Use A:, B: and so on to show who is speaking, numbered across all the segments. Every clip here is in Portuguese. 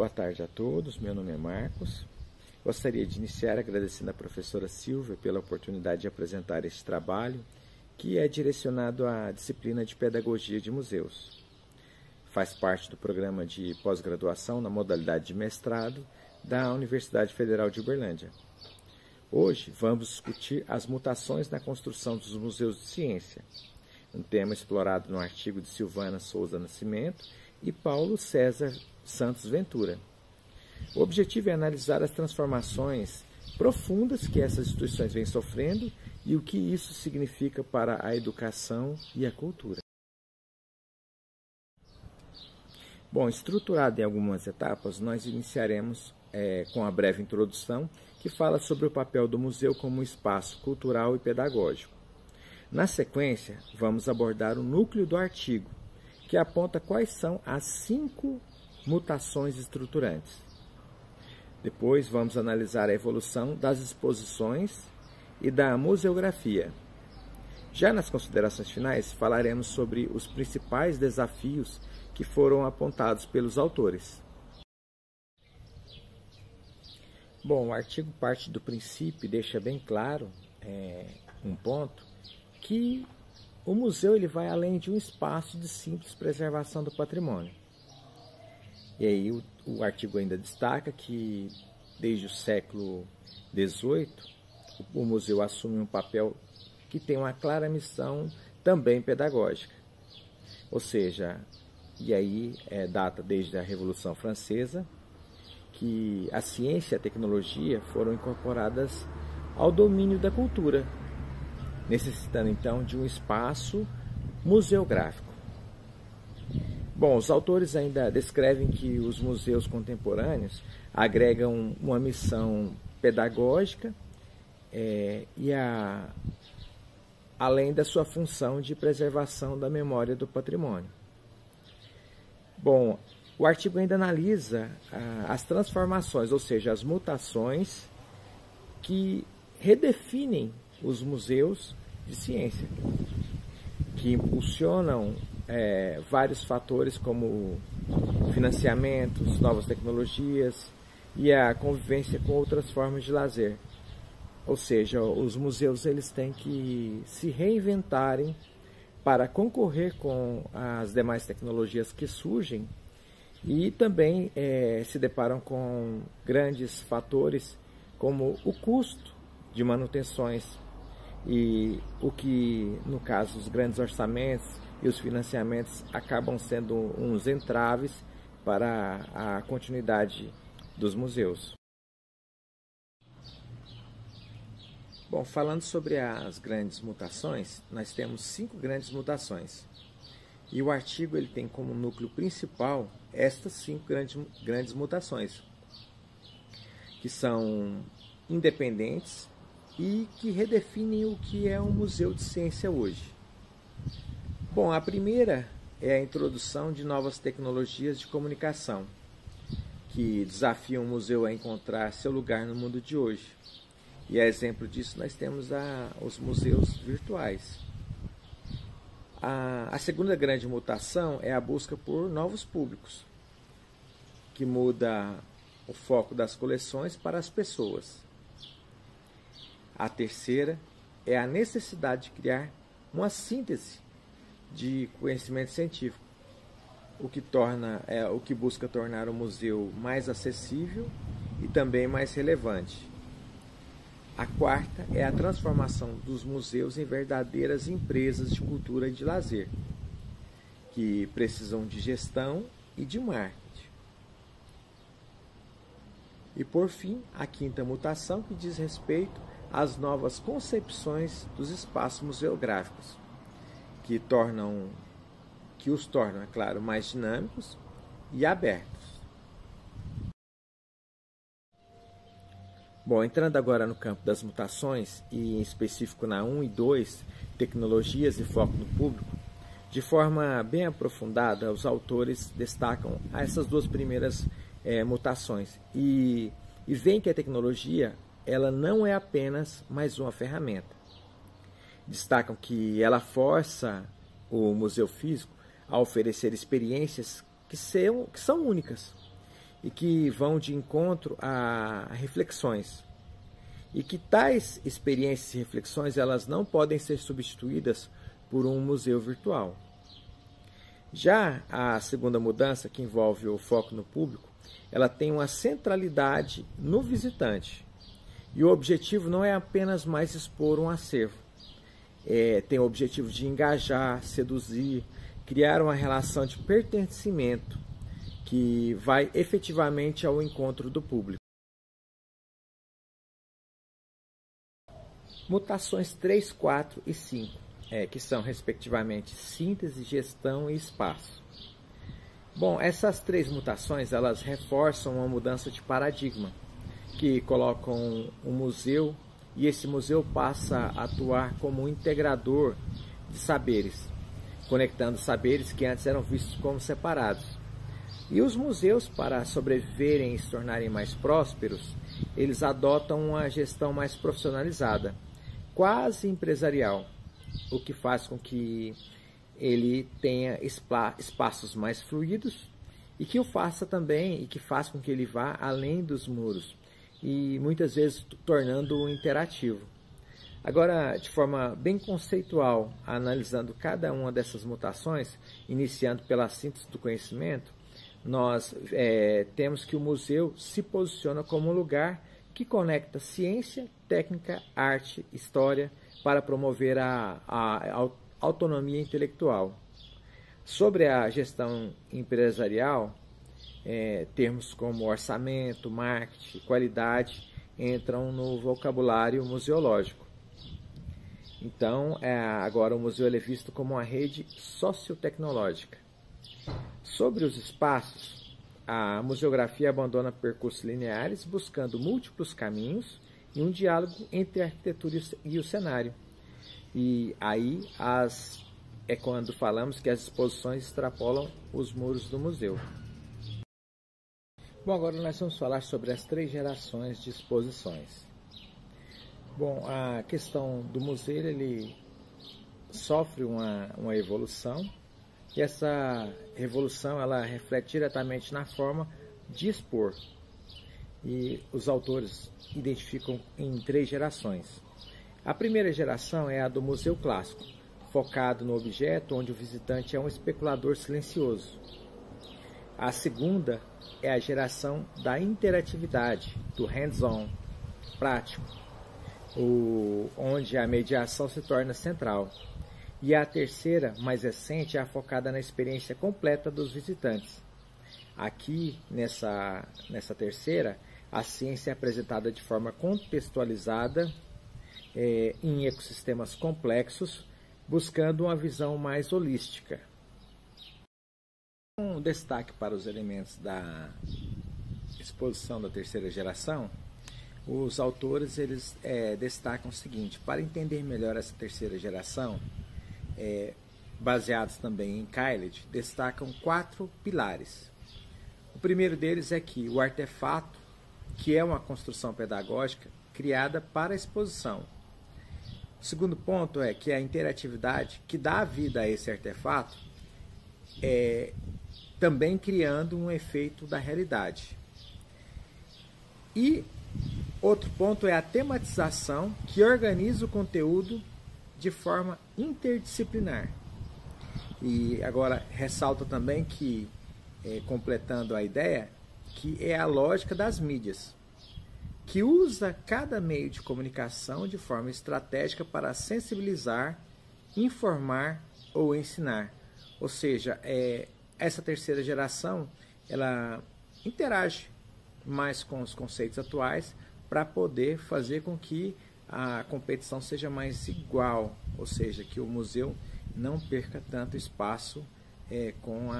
A: boa tarde a todos. Meu nome é Marcos. Gostaria de iniciar agradecendo à professora Silvia pela oportunidade de apresentar este trabalho, que é direcionado à disciplina de Pedagogia de Museus. Faz parte do programa de pós-graduação na modalidade de mestrado da Universidade Federal de Uberlândia. Hoje vamos discutir as mutações na construção dos museus de ciência, um tema explorado no artigo de Silvana Souza Nascimento e Paulo César Santos Ventura. O objetivo é analisar as transformações profundas que essas instituições vêm sofrendo e o que isso significa para a educação e a cultura. Bom, estruturado em algumas etapas, nós iniciaremos com a breve introdução que fala sobre o papel do museu como um espaço cultural e pedagógico. Na sequência, vamos abordar o núcleo do artigo, que aponta quais são as 5 mutações estruturantes. Depois, vamos analisar a evolução das exposições e da museografia. Já nas considerações finais, falaremos sobre os principais desafios que foram apontados pelos autores. Bom, o artigo parte do princípio e deixa bem claro um ponto, que o museu ele vai além de um espaço de simples preservação do patrimônio. E aí o artigo ainda destaca que desde o século XVIII o museu assume um papel que tem uma clara missão também pedagógica. Ou seja, e aí data desde a Revolução Francesa, que a ciência e a tecnologia foram incorporadas ao domínio da cultura, necessitando então de um espaço museográfico. Bom, os autores ainda descrevem que os museus contemporâneos agregam uma missão pedagógica além da sua função de preservação da memória do patrimônio. Bom, o artigo ainda analisa as transformações, ou seja, as mutações que redefinem os museus de ciência, que impulsionam vários fatores como financiamentos, novas tecnologias e a convivência com outras formas de lazer. Ou seja, os museus eles têm que se reinventarem para concorrer com as demais tecnologias que surgem e também se deparam com grandes fatores como o custo de manutenções e o que, no caso, os grandes orçamentos e os financiamentos acabam sendo uns entraves para a continuidade dos museus. Bom, falando sobre as grandes mutações, nós temos 5 grandes mutações. E o artigo ele tem como núcleo principal estas 5 grandes mutações, que são independentes e que redefinem o que é um museu de ciência hoje. Bom, a primeira é a introdução de novas tecnologias de comunicação, que desafiam o museu a encontrar seu lugar no mundo de hoje. E a exemplo disso nós temos os museus virtuais. A segunda grande mutação é a busca por novos públicos, que muda o foco das coleções para as pessoas. A terceira é a necessidade de criar uma síntese de conhecimento científico, o que busca tornar o museu mais acessível e também mais relevante. A quarta é a transformação dos museus em verdadeiras empresas de cultura e de lazer, que precisam de gestão e de marketing. E por fim, a quinta mutação, que diz respeito às novas concepções dos espaços museográficos, que os tornam, é claro, mais dinâmicos e abertos. Bom, entrando agora no campo das mutações, e em específico na 1 e 2, tecnologias e foco no público, de forma bem aprofundada, os autores destacam essas 2 primeiras mutações e veem que a tecnologia ela não é apenas mais uma ferramenta. Destacam que ela força o museu físico a oferecer experiências que são únicas e que vão de encontro a reflexões. E que tais experiências e reflexões elas não podem ser substituídas por um museu virtual. Já a segunda mudança, que envolve o foco no público, ela tem uma centralidade no visitante. E o objetivo não é apenas mais expor um acervo. Tem o objetivo de engajar, seduzir, criar uma relação de pertencimento que vai efetivamente ao encontro do público. Mutações 3, 4 e 5, que são respectivamente síntese, gestão e espaço. Bom, essas três mutações elas reforçam uma mudança de paradigma, que colocam um museu e esse museu passa a atuar como um integrador de saberes, conectando saberes que antes eram vistos como separados. E os museus, para sobreviverem e se tornarem mais prósperos, eles adotam uma gestão mais profissionalizada, quase empresarial, o que faz com que ele tenha espaços mais fluidos e que o faça também, e que faz com que ele vá além dos muros e muitas vezes tornando-o interativo. Agora, de forma bem conceitual, analisando cada uma dessas mutações, iniciando pela síntese do conhecimento, nós temos que o museu se posiciona como um lugar que conecta ciência, técnica, arte, história, para promover a autonomia intelectual. Sobre a gestão empresarial, termos como orçamento, marketing, qualidade entram no vocabulário museológico. Então, agora o museu é visto como uma rede sociotecnológica. Sobre os espaços, a museografia abandona percursos lineares, buscando múltiplos caminhos e um diálogo entre a arquitetura e o cenário. E aí é quando falamos que as exposições extrapolam os muros do museu. Bom, agora nós vamos falar sobre as três gerações de exposições. Bom, a questão do museu, ele sofre uma evolução, e essa revolução ela reflete diretamente na forma de expor. E os autores identificam em três gerações. A primeira geração é a do museu clássico, focado no objeto, onde o visitante é um especulador silencioso. A segunda é a geração da interatividade, do hands-on, prático, onde a mediação se torna central. E a terceira, mais recente, é a focada na experiência completa dos visitantes. Aqui, nessa terceira, a ciência é apresentada de forma contextualizada em ecossistemas complexos, buscando uma visão mais holística. Um destaque para os elementos da exposição da terceira geração, os autores eles destacam o seguinte: para entender melhor essa terceira geração, baseados também em Caillet, destacam 4 pilares. O primeiro deles é que o artefato, que é uma construção pedagógica criada para a exposição. O segundo ponto é que a interatividade que dá vida a esse artefato também criando um efeito da realidade. E outro ponto é a tematização, que organiza o conteúdo de forma interdisciplinar. E agora ressalta também que, completando a ideia, que é a lógica das mídias, que usa cada meio de comunicação de forma estratégica para sensibilizar, informar ou ensinar. Ou seja, essa terceira geração ela interage mais com os conceitos atuais para poder fazer com que a competição seja mais igual, ou seja, que o museu não perca tanto espaço com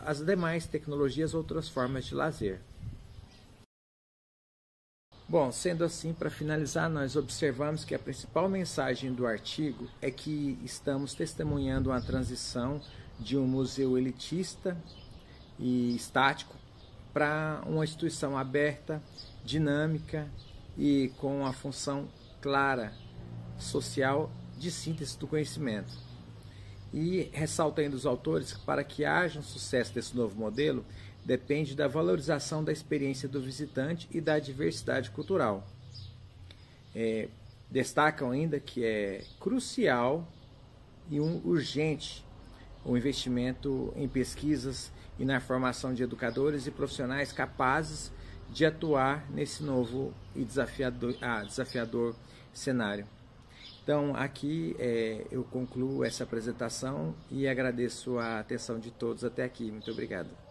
A: as demais tecnologias ou outras formas de lazer. Bom, sendo assim, para finalizar, nós observamos que a principal mensagem do artigo é que estamos testemunhando uma transição de um museu elitista e estático para uma instituição aberta, dinâmica e com uma função clara, social, de síntese do conhecimento. E ressalta ainda os autores que para que haja um sucesso desse novo modelo, depende da valorização da experiência do visitante e da diversidade cultural. Destacam ainda que é crucial e urgente o investimento em pesquisas e na formação de educadores e profissionais capazes de atuar nesse novo e desafiador cenário. Então, aqui eu concluo essa apresentação e agradeço a atenção de todos até aqui. Muito obrigado.